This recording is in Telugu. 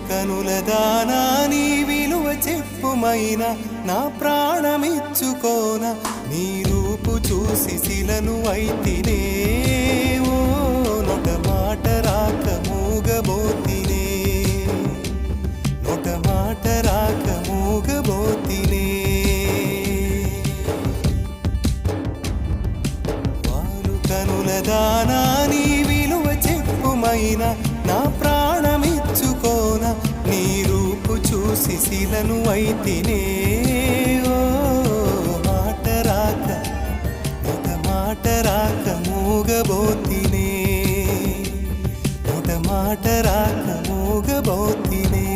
కనుల దానా నీ విలువ చెప్పుమైన నా ప్రాణమిచ్చుకోన నీ రూపు చూసి శిలను అయితినే ఓ నొట మాట రాక మూగబోతినే నొట మాట రాక మూగబోతినే వారు కనుల దానా నీ విలువ చెప్పుమైన నా ప్రాణమిచ్చుకోన నీ రూపు చూసి శిలను అయితినే ఓ మాట రాక ఒక మాట రాక మూగబోతినే ఒక మాట రాక మూగబోతినే